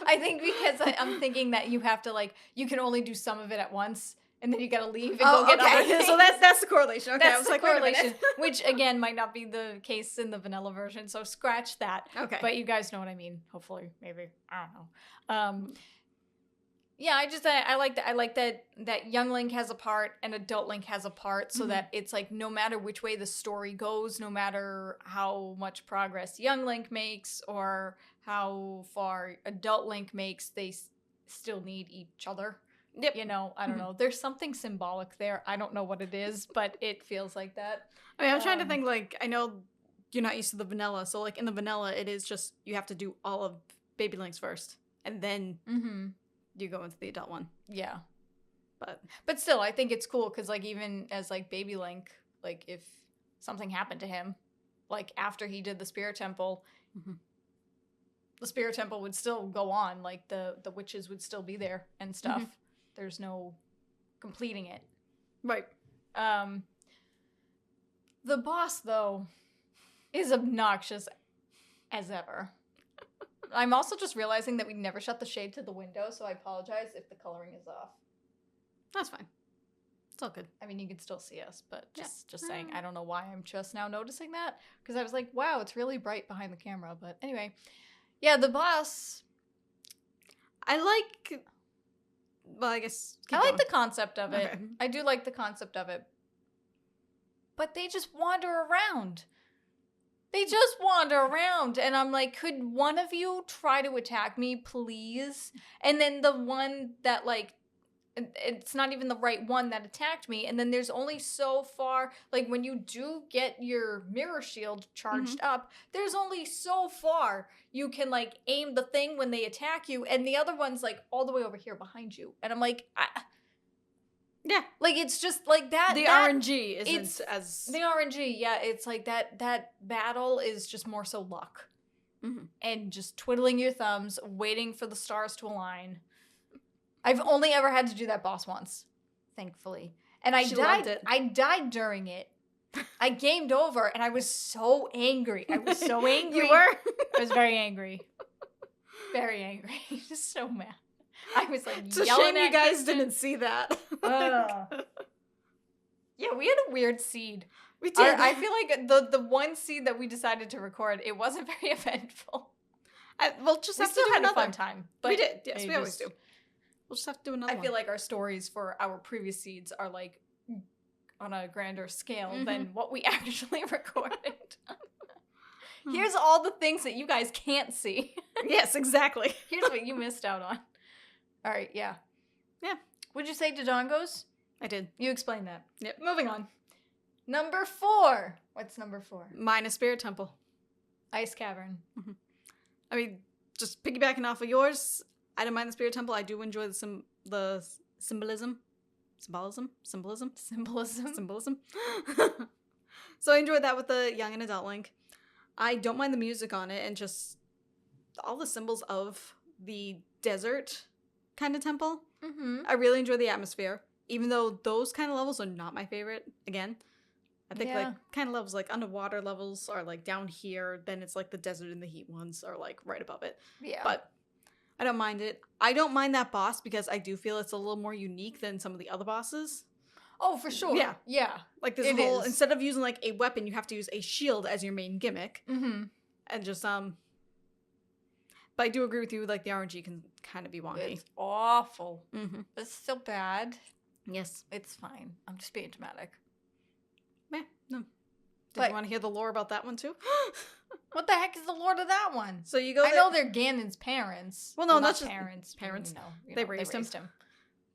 I think because I'm thinking that you have to, like, you can only do some of it at once, and then you gotta leave and go get other things. So that's the correlation. Okay, that's I was the like, correlation, which again might not be the case in the vanilla version. So scratch that. Okay, but you guys know what I mean. Hopefully, maybe, I don't know. Yeah, I like that. I like that Young Link has a part and Adult Link has a part, so that it's like no matter which way the story goes, no matter how much progress Young Link makes or how far Adult Link makes, they still need each other. Yep. You know, I don't know. There's something symbolic there. I don't know what it is, but it feels like that. I mean, I'm trying to think, like, I know you're not used to the vanilla, so, like, in the vanilla, it is just, you have to do all of Baby Link's first, and then you go into the adult one. Yeah. But still, I think it's cool, because, like, even as, like, Baby Link, like, if something happened to him, like, after he did the Spirit Temple, the spirit temple would still go on. Like, the witches would still be there and stuff. There's no completing it. Right. The boss, though, is obnoxious as ever. I'm also just realizing that we never shut the shade to the window, so I apologize if the coloring is off. That's fine. It's all good. I mean, you can still see us, but just saying, I don't know why I'm just now noticing that, because I was like, wow, it's really bright behind the camera. But anyway, yeah, the boss. I like. Well, I guess. I like the concept of it. Okay. I do like the concept of it. But they just wander around. They just wander around. And I'm like, could one of you try to attack me, please? And then the one that, like, it's not even the right one that attacked me. And then there's only so far, like, when you do get your mirror shield charged up, there's only so far you can, like, aim the thing when they attack you. And the other one's, like, all the way over here behind you. And I'm like, yeah. Like, it's just like that. The RNG isn't as. The RNG, yeah. It's like that battle is just more so luck. And just twiddling your thumbs, waiting for the stars to align. I've only ever had to do that boss once, thankfully. And I died. I died during it. I gamed over, and I was so angry. I was so angry. You were? I was very angry. Very angry. Just so mad. I was like, it's a shame you guys didn't see that. Yeah, we had a weird seed. We did. I feel like the one seed that we decided to record, it wasn't very eventful. We'll just we have still to do had another. a fun time. But we did. Yes, we always do. We'll just have to do another one. I feel like our stories for our previous seeds are, like, on a grander scale than what we actually recorded. Here's all the things that you guys can't see. Yes, exactly. Here's what you missed out on. All right, yeah. Yeah. Would you say Dodongos? I did. You explained that. Yep. Moving on. Number 4. What's number 4? Mine is Spirit Temple. Ice Cavern. I mean, just piggybacking off of yours, I don't mind the Spirit Temple. I do enjoy the symbolism. So I enjoyed that with the young and adult Link. I don't mind the music on it and just all the symbols of the desert kind of temple. I really enjoy the atmosphere, even though those kind of levels are not my favorite. Again, I think like kind of levels like underwater levels are like down here. Then it's like the desert and the heat ones are like right above it. Yeah, but I don't mind it. I don't mind that boss because I do feel it's a little more unique than some of the other bosses. Oh, for sure. Yeah. Like this whole instead of using like a weapon, you have to use a shield as your main gimmick. And just But I do agree with you. Like the RNG can kind of be wonky. It's awful. It's still bad. Yes, it's fine. I'm just being dramatic. Yeah. No. Did you want to hear the lore about that one too? What the heck is the lore to that one? So you go. I know they're Ganon's parents. Well, no, not that's just parents. Parents. No, they raised him.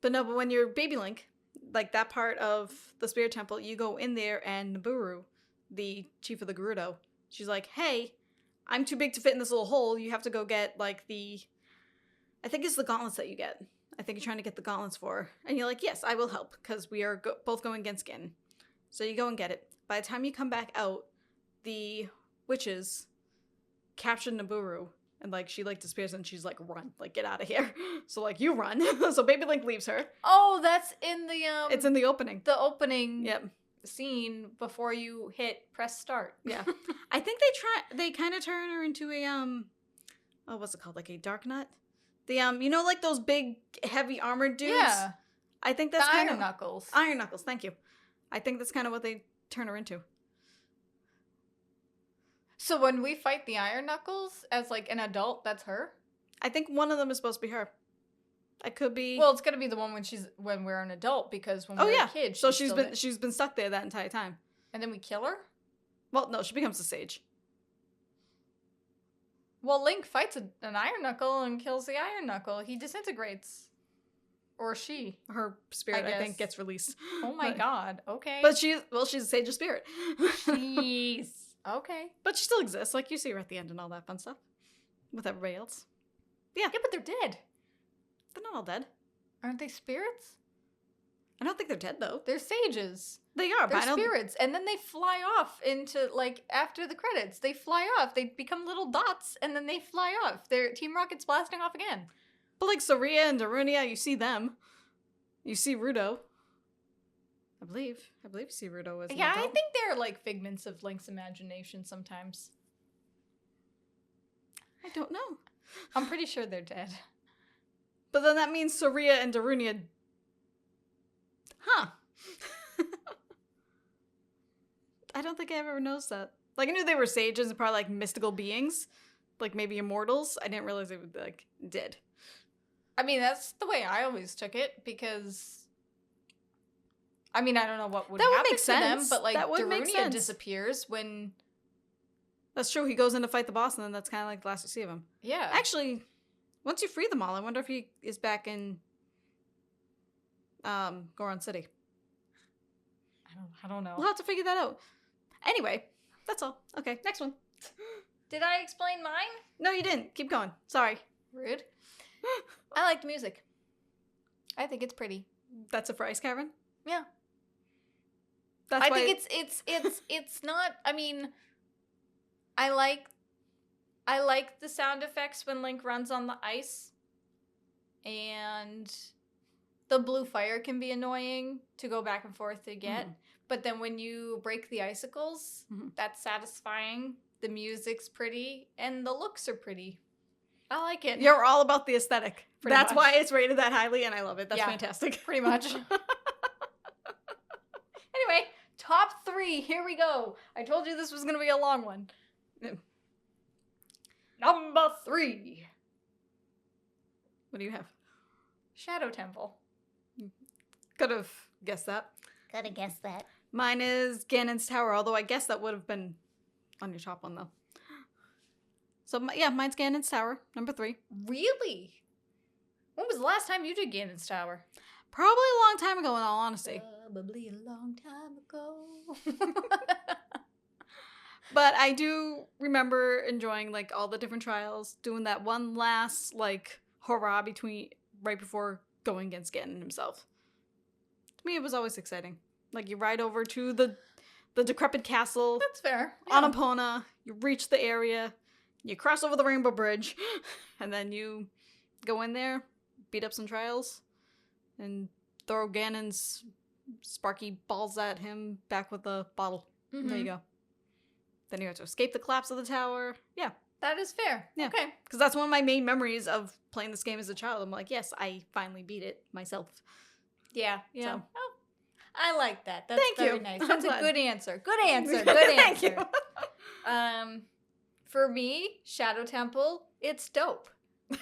But no, but when you're Baby Link, like that part of the Spirit Temple, you go in there and Nabooru, the chief of the Gerudo, she's like, "Hey, I'm too big to fit in this little hole. You have to go get like I think it's the gauntlets that you get. I think you're trying to get the gauntlets for her." And you're like, "Yes, I will help because we are both going against Ganon." So you go and get it. By the time you come back out, the witches captured Nabooru. And, like, she, like, disappears and she's like, "Run. Like, get out of here." So, like, you run. So Baby Link leaves her. Oh, that's in the, It's in the opening. The opening scene before you press start. Yeah. I think they kind of turn her into a, what's it called? Like a Dark Nut? The, you know, like those big, heavy armored dudes? Yeah. I think that's kind of Iron Knuckles. Iron Knuckles, thank you. I think that's kind of what they turn her into. So when we fight the Iron Knuckles as, like, an adult, that's her? I think one of them is supposed to be her. I could be. Well, it's gonna be the one when we're an adult because when we're a kid, so she's been stuck there that entire time. And then we kill her? Well, no, she becomes a sage. Well, Link fights an Iron Knuckle and kills the Iron Knuckle. He disintegrates. Or she. Her spirit, I think, gets released. Oh my god. Okay. But she's a sage of spirit. Jeez. Okay. But she still exists. Like, you see her at the end and all that fun stuff. With everybody else. Yeah. Yeah, but they're dead. They're not all dead. Aren't they spirits? I don't think they're dead, though. They're sages. They are, They're but I don't... spirits. And then they fly off into, like, after the credits. They fly off. They become little dots, and then they fly off. They're Team Rocket's blasting off again. But, like, Saria and Darunia, you see them. You see Rudo. I believe you see Rudo as an Yeah, I adult. think they're, like, figments of Link's imagination sometimes. I don't know. I'm pretty sure they're dead. But then that means Saria and Darunia... Huh. I don't think I ever noticed that. Like, I knew they were sages and probably, like, mystical beings. Like, maybe immortals. I didn't realize they would be, like, dead. I mean, that's the way I always took it, because... I mean, I don't know what would That would happen make to them, sense. but, like, That would make Darunia sense. disappears when... That's true. He goes in to fight the boss, and then that's kind of like the last we see of him. Yeah. Actually, once you free them all, I wonder if he is back in Goron City. I don't know. We'll have to figure that out. Anyway, that's all. Okay, next one. Did I explain mine? No, you didn't. Keep going. Sorry. Rude. I like the music. I think it's pretty. That's a price, Karen? Yeah. That's I why think it's not, I mean, I like the sound effects when Link runs on the ice. And the blue fire can be annoying to go back and forth to get. But then when you break the icicles, that's satisfying. The music's pretty and the looks are pretty. I like it. You're all about the aesthetic. Pretty That's much. why it's rated that highly, and I love it. That's Yeah. fantastic. Pretty much. Anyway, top 3. Here we go. I told you this was going to be a long one. Number 3. What do you have? Shadow Temple. Could have guessed that. Gotta guess that. Mine is Ganon's Tower, although I guess that would have been on your top one, though. So, yeah, mine's Ganon's Tower, number 3. Really? When was the last time you did Ganon's Tower? Probably a long time ago, in all honesty. Probably a long time ago. But I do remember enjoying, like, all the different trials, doing that one last, like, hurrah right before going against Ganon himself. To me, it was always exciting. Like, you ride over to the decrepit castle That's fair. on Epona, you reach the area, you cross over the Rainbow Bridge, and then you go in there, beat up some trials, and throw Ganon's sparky balls at him back with the bottle. Mhm. There you go. Then you have to escape the collapse of the tower. Yeah, That is fair. Yeah. Okay. because that's one of my main memories of playing this game as a child. I'm like, yes, I finally beat it myself. Yeah. Yeah. So- Oh, I like that. That's Thank very you. nice. I'm That's a glad. good answer. Good answer. Good Thank answer. you. For me, Shadow Temple, it's dope.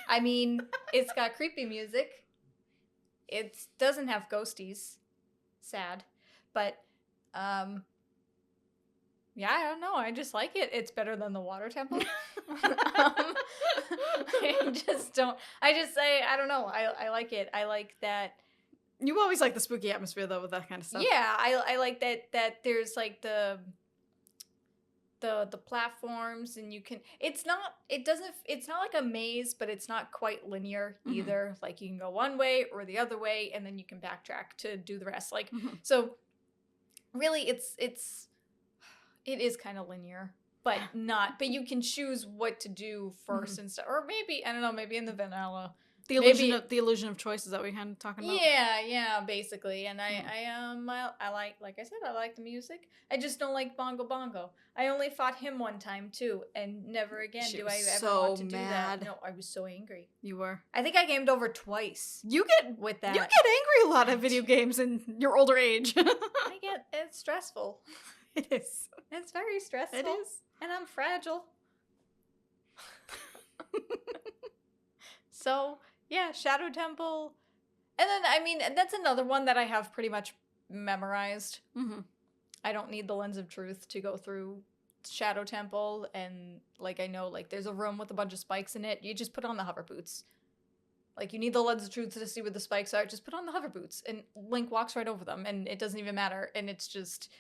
I mean, it's got creepy music. It doesn't have ghosties. Sad. But, yeah, I don't know. I just like it. It's better than the Water Temple. I don't know. I like it. I like that. You always like the spooky atmosphere, though, with that kind of stuff. Yeah, I like that there's like the platforms, and you can it's not like a maze, but it's not quite linear either. Like, you can go one way or the other way, and then you can backtrack to do the rest. Like, so really it is kind of linear, but you can choose what to do first and stuff. Or maybe, I don't know, maybe in the vanilla. The illusion of choice, is that what you're kind of talking about? Yeah, basically. And I like I said, I like the music. I just don't like Bongo Bongo. I only fought him one time too, and never again She do I was ever so want to do mad. that. No, I was so angry. You were. I think I gamed over twice You get with that. You get angry a lot at video games in your older age. It's stressful. It is. It's very stressful. It is. And I'm fragile. So, yeah, Shadow Temple. And then, I mean, that's another one that I have pretty much memorized. Mm-hmm. I don't need the Lens of Truth to go through Shadow Temple. And, like, I know, like, there's a room with a bunch of spikes in it. You just put on the hover boots. Like, you need the Lens of Truth to see where the spikes are. Just put on the hover boots. And Link walks right over them. And it doesn't even matter. And it's just...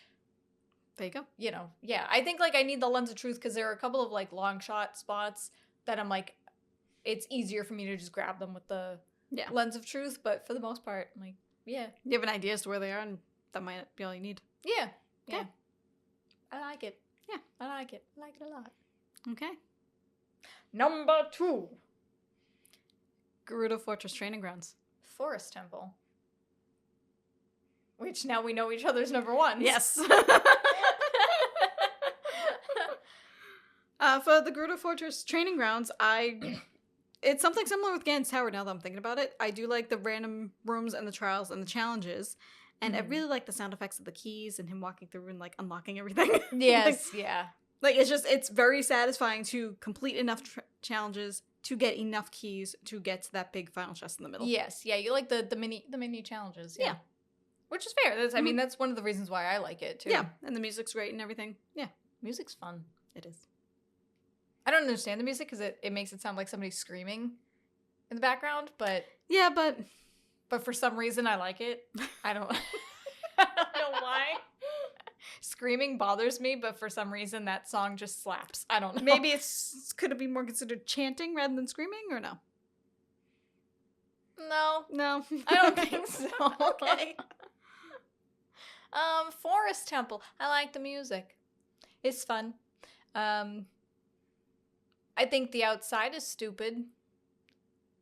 There you go. You know, yeah. I think, like, I need the Lens of Truth because there are a couple of, like, long shot spots that I'm like, it's easier for me to just grab them with the Lens of Truth. But for the most part, I'm like, Yeah. You have an idea as to where they are, and that might be all you need. Yeah. Okay. Yeah. I like it. Yeah. I like it. I like it a lot. Okay. Number 2. Gerudo Fortress Training Grounds. Forest Temple. Which now we know each other's number 1s. Yes. For the Gerudo Fortress Training Grounds, it's something similar with Ganon's Tower now that I'm thinking about it. I do like the random rooms and the trials and the challenges. And I really like the sound effects of the keys and him walking through and, like, unlocking everything. Yes, yeah. Like, it's very satisfying to complete enough challenges to get enough keys to get to that big final chest in the middle. Yes, yeah, you like the mini challenges. Yeah. Yeah. Which is fair. I mean, that's one of the reasons why I like it, too. Yeah, and the music's great and everything. Yeah. Music's fun. It is. I don't understand the music because it makes it sound like somebody's screaming in the background, but... Yeah, but for some reason, I like it. I don't I don't know why. Screaming bothers me, but for some reason, that song just slaps. I don't know. maybe could it be more considered chanting rather than screaming, or no? No, No. I don't think so. Okay. Forest Temple. I like the music. It's fun. I think the outside is stupid.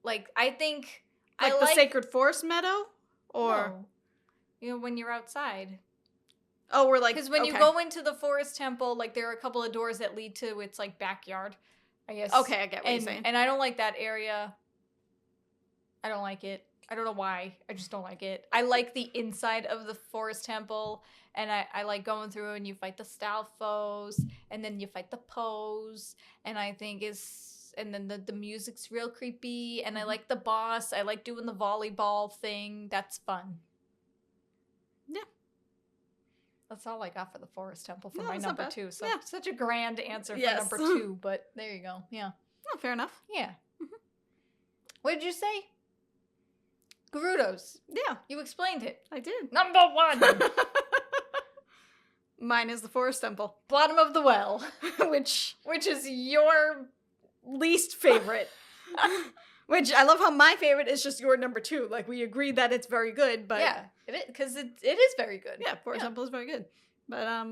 Like, I think Like the Sacred Forest Meadow? Or... No. You know, when you're outside. Oh, we're like... Because when you go into the Forest Temple, like, there are a couple of doors that lead to its, like, backyard, I guess. Okay, I get what you're saying. And I don't like that area. I don't like it. I don't know why. I just don't like it. I like the inside of the Forest Temple, and I like going through and you fight the Stalfos, and then you fight the Poes, and I think and then the music's real creepy, and I like the boss. I like doing the volleyball thing. That's fun. Yeah. That's all I got for the Forest Temple for No, my that's not number bad. 2. So Yeah. such a grand answer for Yes. number 2, but there you go. Yeah. Oh, fair enough. Yeah. What did you say? Gerudo's. Yeah, You explained it. I did. Number 1. Mine is the Forest Temple, Bottom of the well. which Is your... least favorite. Which I love how my favorite is just your number 2. Like, we agreed that it's very good, but Yeah, it is, because it is very good. yeah, Forest Temple is very good. But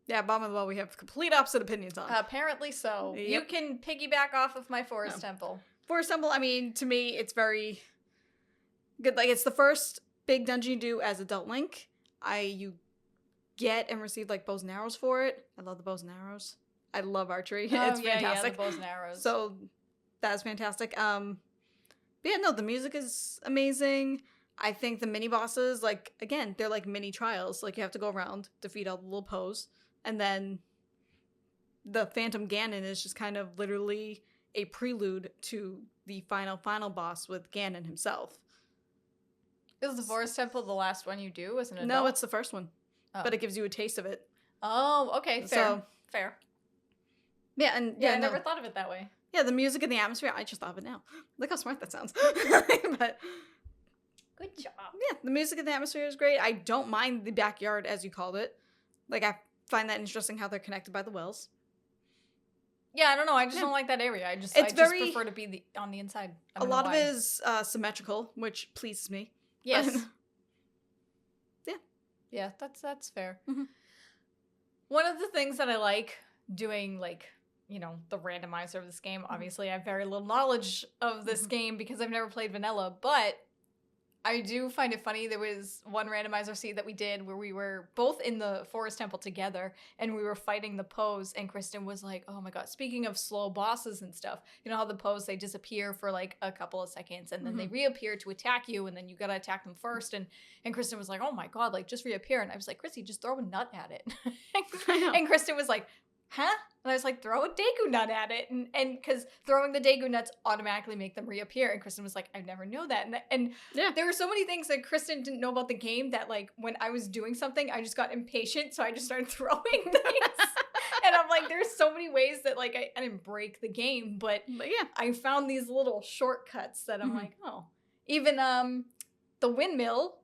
yeah, bottom of the well, we have complete opposite opinions on. Apparently so. Yep. You can piggyback off of my Forest No. Temple. Forest Temple, I mean, to me, it's very good. Like, it's the first big dungeon you do as adult Link. You get and receive, like, bows and arrows for it. I love the bows and arrows. I love archery. It's fantastic. Yeah, the bows and arrows. So that's fantastic. But yeah, no, the music is amazing. I think the mini bosses, like, again, they're like mini trials. Like, you have to go around, defeat all the little Poes, and then the Phantom Ganon is just kind of literally a prelude to the final boss with Ganon himself. Is the Forest Temple the last one you do as an adult? No, it's the first one, Oh. but it gives you a taste of it. Oh, okay, fair. So- Fair. Yeah, and Yeah, I no. never thought of it that way. Yeah, the music and the atmosphere, I just thought of it now. Look how smart that sounds. But Good job. yeah, the music and the atmosphere is great. I don't mind the backyard, as you called it. Like, I find that interesting how they're connected by the wells. Yeah, I don't know. I just Yeah. don't like that area. I It's just very- prefer to be on the inside. I A don't know lot of why. it is symmetrical, which pleases me. Yes. Yeah. Yeah, that's fair. Mhm. One of the things that I like doing, like, you know, the randomizer of this game, obviously I have very little knowledge of this game because I've never played vanilla, but I do find it funny. There was one randomizer seed that we did where we were both in the Forest Temple together and we were fighting the Poes, and Kristen was like, oh my god, speaking of slow bosses and stuff, you know how the Poes, they disappear for like a couple of seconds and then they reappear to attack you, and then you gotta attack them first, and Kristen was like, oh my god, like, just reappear. And I was like, Chrissy, just throw a nut at it. I know. And Kristen was like, huh? And I was like, throw a Deku nut at it. And because throwing the Deku nuts automatically make them reappear. And Kristen was like, I never know that. And Yeah. there were so many things that Kristen didn't know about the game that, like, when I was doing something, I just got impatient. So I just started throwing things. And I'm like, there's so many ways that, like, I didn't break the game. But But yeah. I found these little shortcuts that I'm like, oh. Even the windmill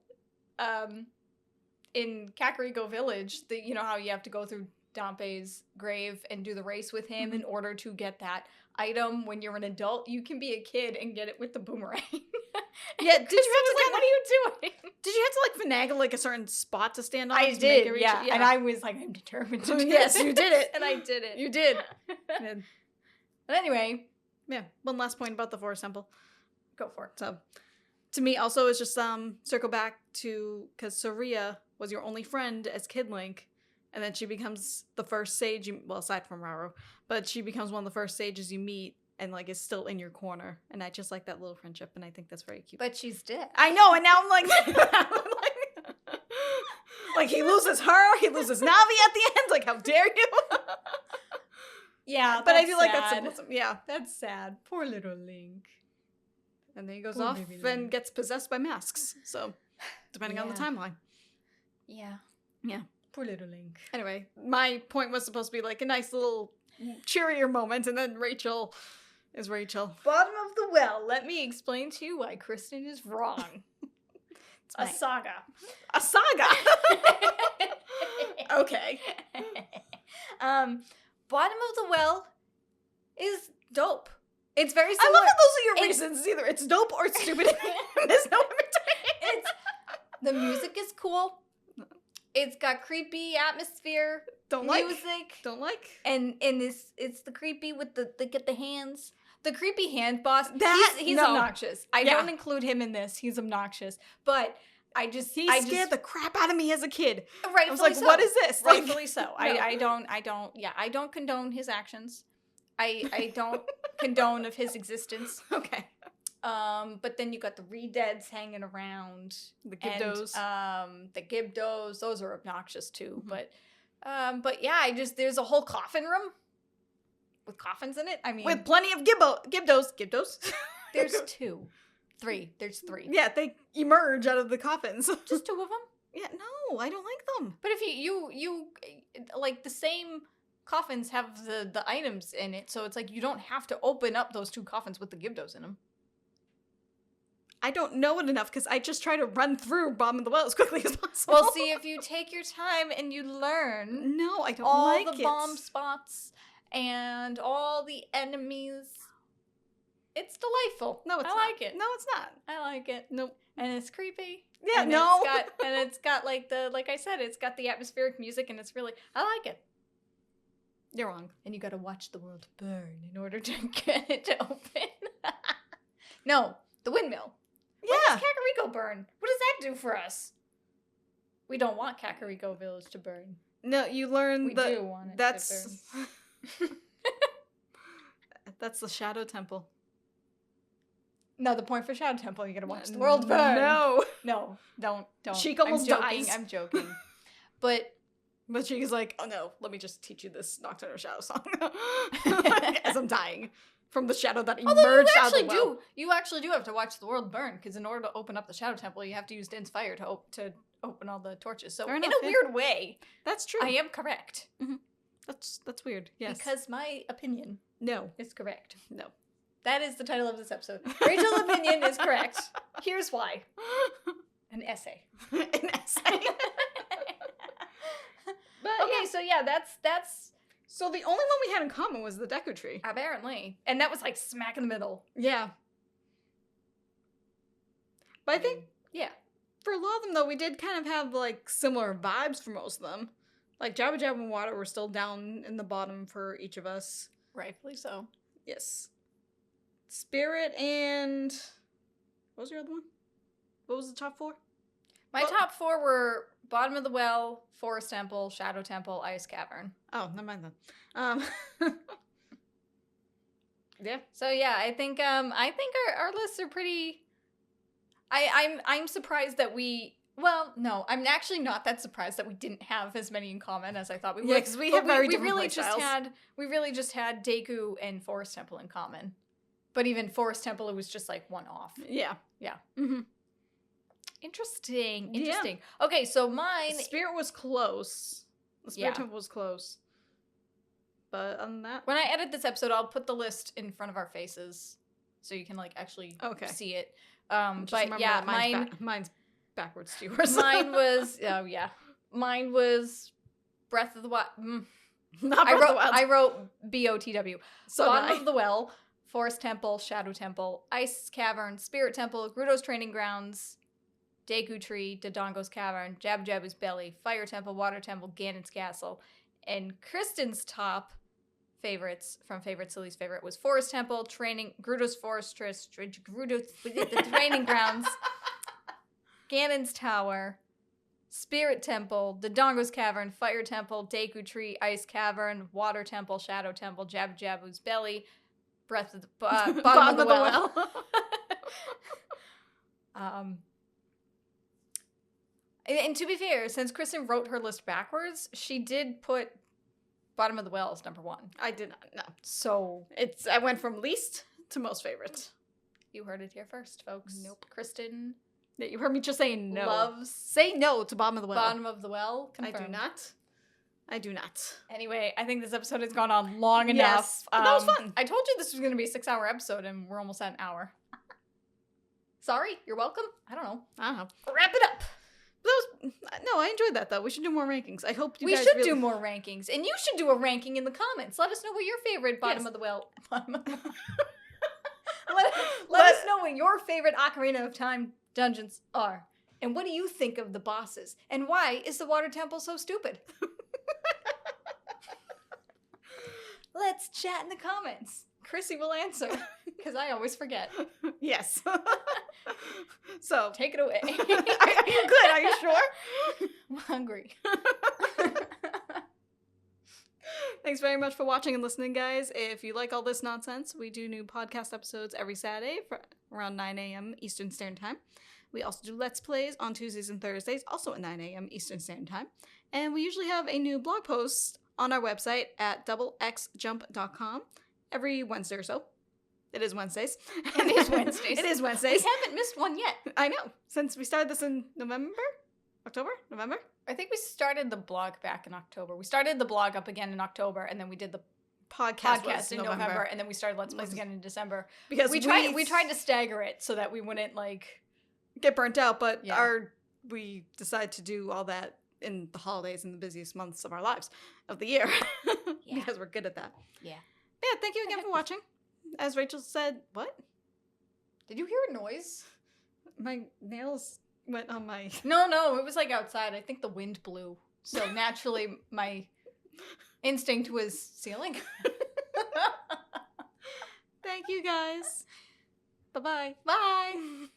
in Kakariko Village, you know how you have to go through Dompe's grave and do the race with him in order to get that item when you're an adult, you can be a kid and get it with the boomerang. Yeah, did you have to like, what are you doing? Did you have to like finagle like a certain spot to stand on? I to did, make it reach yeah. it? And I was like, I'm determined to do Yes, this. you did it. And I did it. You did. But anyway, Yeah. One last point about the Forest Temple. go for it. So, to me, also, it's just circle back to because Saria was your only friend as Kid Link, and then she becomes the first sage. Well, aside from Raro, but she becomes one of the first sages you meet, and like is still in your corner. And I just like that little friendship, and I think that's very cute. But she's dead. I know, and now I'm like, like he loses her, he loses Navi at the end. Like, how dare you? Yeah, But I do sad. like that symbolism. Yeah. That's sad. Poor little Link. And then he goes Poor off baby and Link. gets possessed by masks. So, depending on the Yeah. timeline. Yeah. Yeah. Poor little Link. Anyway, my point was supposed to be like a nice little cheerier moment, and then Rachel is Rachel. Bottom of the well. Let me explain to you why Kristen is wrong. It's A my- saga. A saga! Okay. Bottom of the well is dope. It's very I similar. love that those are your It's- reasons. It's either it's dope or it's stupid. There's no in between. It's the music is cool. It's got creepy atmosphere, Don't like. music, Don't like. and it's the creepy with the get the hands. The creepy hand boss. That- he's no. obnoxious. I Yeah. don't include him in this. He's obnoxious. But I just He scared the crap out of me as a kid. Rightfully I was like, so. what is this? Like, Rightfully so. no. I don't condone his actions. I don't condone of his existence. Okay. But then you got the Redeads hanging around. The Gibdos. And, the Gibdos, those are obnoxious too. Mhm. But yeah, there's a whole coffin room with coffins in it. I mean, With plenty of Gibdos. Gibdos? there's three. There's three. Yeah, they emerge out of the coffins. Just two of them. Yeah, no, I don't like them. But if you like the same coffins have the items in it, so it's like you don't have to open up those two coffins with the Gibdos in them. I don't know it enough because I just try to run through Bomb in the Well as quickly as possible. Well, see, if you take your time and you learn No, I don't all like the it. bomb spots and all the enemies, it's delightful. No, it's I not. like it. No, it's not. I like it. Nope. And it's creepy. Yeah, and no. It's got like I said, it's got the atmospheric music, and it's really, I like it. You're wrong. And you gotta watch the world burn in order to get it to open. No, the windmill. When Yeah. does Kakariko burn? What does that do for us? We don't want Kakariko Village to burn. No, you learn We do want it that's to burn. that's the Shadow Temple. No, the point for Shadow Temple, you gotta watch the world burn. No. No, don't. Sheik almost I'm joking, dies. I'm joking. But But she's like, oh no, let me just teach you this Nocturnal Shadow song. As I'm dying from the shadow that although emerged out of the well. you actually do have to watch the world burn, because in order to open up the Shadow Temple, you have to use Din's fire to open all the torches. So Fair in enough, a yeah. weird way, That's true. I am correct. That's weird. Yes. Because my opinion no. is correct. No. That is the title of this episode. Rachel's opinion is correct. Here's why. An essay. An essay. But Okay, yeah. so yeah, that's So the only one we had in common was the Deku Tree. apparently. And that was like smack in the middle. Yeah. But I think yeah. for a lot of them though, we did kind of have like similar vibes for most of them. Like Jabba Jabba and Water were still down in the bottom for each of us. Rightfully so. Yes. Spirit and what was your other one? What was the top four? My Well- top four were Bottom of the Well, Forest Temple, Shadow Temple, Ice Cavern. Oh, never mind then. Yeah. So yeah, I think our lists are pretty. I'm surprised that we. Well, no, I'm actually not that surprised that we didn't have as many in common as I thought we would. Yeah, because we But have very we different really play just styles. we really just had Deku and Forest Temple in common. But even Forest Temple, it was just like one off. Yeah. Yeah. Mm-hmm. Interesting. Yeah. Interesting. Okay, so mine. Spirit was close. The Spirit Yeah. Temple was close. But other than that, When I edit this episode, I'll put the list in front of our faces, so you can like actually Okay. see it. just But remember yeah, that mine. mine's backwards to yours. Mine was mine was Breath of the Wild. Not Breath of the Wild. I wrote BOTW. So Bottom did I. of the Well, Forest Temple, Shadow Temple, Ice Cavern, Spirit Temple, Gerudo's Training Grounds, Deku Tree, Dodongo's Cavern, Jabu Jabu's Belly, Fire Temple, Water Temple, Ganon's Castle. And Kristen's top favorites from Favorite Silly's favorite was Forest Temple, Gerudo's Fortress, Gerudo's the Training Grounds, Ganon's Tower, Spirit Temple, Dodongo's Cavern, Fire Temple, Deku Tree, Ice Cavern, Water Temple, Shadow Temple, Jabu Jabu's Belly, Breath of the Bottom of the Well. And to be fair, since Kristen wrote her list backwards, she did put Bottom of the Well as number 1. I did not. No. So I went from least to most favorite. you heard it here first, folks. Nope. Kristen Yeah, you heard me just say no. loves Say no to Bottom of the Well. Bottom of the Well. Confirmed. I do not. Anyway, I think this episode has gone on long enough. Yes, but that was fun. I told you this was going to be a 6-hour episode, and we're almost at an hour. Sorry, you're welcome. I don't know. I don't know. Wrap it up. No, I enjoyed that though. We should do more rankings. I hope you We guys should really... do more rankings, and you should do a ranking in the comments. Let us know what your favorite Bottom Yes. of the Well. Let us know what your favorite Ocarina of Time dungeons are, and what do you think of the bosses, and why is the Water Temple so stupid? Let's chat in the comments. Chrissy will answer, because I always forget. Yes. So Take it away. are you good? Are you sure? I'm hungry. Thanks very much for watching and listening, guys. If you like all this nonsense, we do new podcast episodes every Saturday for around 9 a.m. Eastern Standard Time. We also do Let's Plays on Tuesdays and Thursdays, also at 9 a.m. Eastern Standard Time. And we usually have a new blog post on our website at doublexjump.com every Wednesday or so. It is Wednesdays. It is Wednesdays. It is We Wednesdays. haven't missed one yet. I know. Since we started this in October? November? I think we started the blog back in October. We started the blog up again in October, and then we did the Podcast podcast in November, and then we started Let's Plays Was- again in December. Because We tried to stagger it so that we wouldn't get burnt out, but Yeah. we decided to do all that in the holidays and the busiest months of our lives of the year. Yeah. Because we're good at that. Yeah. But yeah, thank you again for watching. As Rachel said, what? Did you hear a noise? My nails went on my... No, it was outside. I think the wind blew. So naturally my instinct was ceiling. Thank you guys. Bye-bye. Bye.